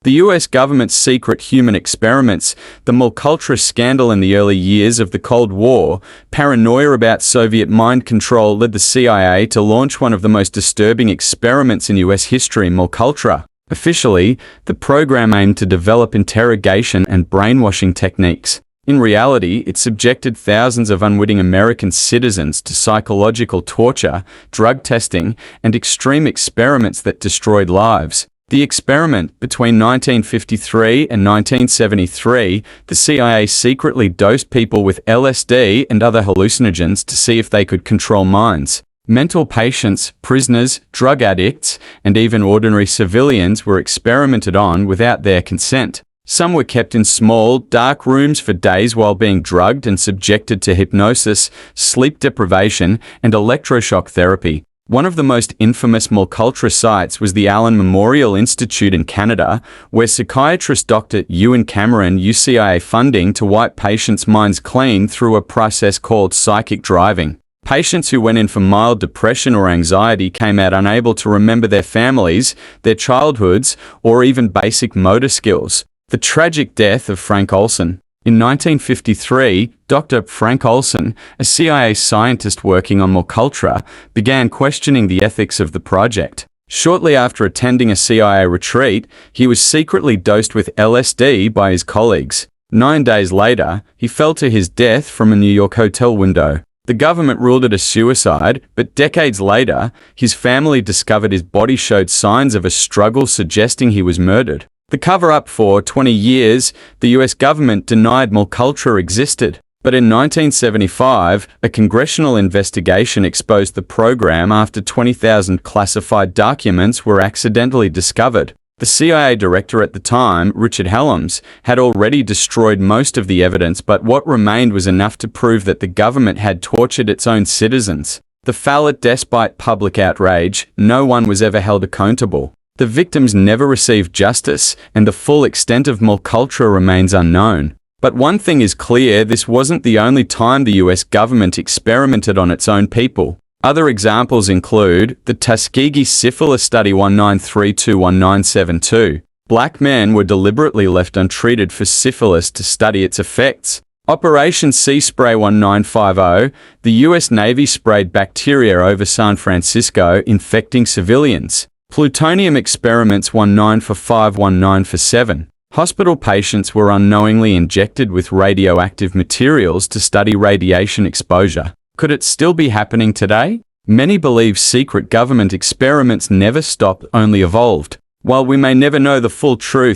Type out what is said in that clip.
The US government's secret human experiments, the Mulcultura scandal in the early years of the Cold War, paranoia about Soviet mind control led the CIA to launch one of the most disturbing experiments in US history, Mulcultura. Officially, the program aimed to develop interrogation and brainwashing techniques. In reality, it subjected thousands of unwitting American citizens to psychological torture, drug testing, and extreme experiments that destroyed lives. The experiment, between 1953 and 1973, the CIA secretly dosed people with LSD and other hallucinogens to see if they could control minds. Mental patients, prisoners, drug addicts, and even ordinary civilians were experimented on without their consent. Some were kept in small, dark rooms for days while being drugged and subjected to hypnosis, sleep deprivation, and electroshock therapy. One of the most infamous Mulcultura sites was the Allen Memorial Institute in Canada, where psychiatrist Dr. Ewan Cameron used CIA funding to wipe patients' minds clean through a process called psychic driving. Patients who went in for mild depression or anxiety came out unable to remember their families, their childhoods, or even basic motor skills. The tragic death of Frank Olson. In 1953, Dr. Frank Olson, a CIA scientist working on Mulcultura, began questioning the ethics of the project. Shortly after attending a CIA retreat, he was secretly dosed with LSD by his colleagues. 9 days later, he fell to his death from a New York hotel window. The government ruled it a suicide, but decades later, his family discovered his body showed signs of a struggle suggesting he was murdered. The cover-up for 20 years, the US government denied Mulcultura existed. But in 1975, a congressional investigation exposed the program after 20,000 classified documents were accidentally discovered. The CIA director at the time, Richard Helms, had already destroyed most of the evidence, but what remained was enough to prove that the government had tortured its own citizens. The failed despite public outrage, no one was ever held accountable. The victims never received justice, and the full extent of Mulcultura remains unknown. But one thing is clear, this wasn't the only time the US government experimented on its own people. Other examples include the Tuskegee Syphilis Study 1932-1972. Black men were deliberately left untreated for syphilis to study its effects. Operation Sea Spray 1950, the US Navy sprayed bacteria over San Francisco, infecting civilians. Plutonium experiments 1945-1947. Hospital patients were unknowingly injected with radioactive materials to study radiation exposure. Could it still be happening today? Many believe secret government experiments never stopped, only evolved. While we may never know the full truth,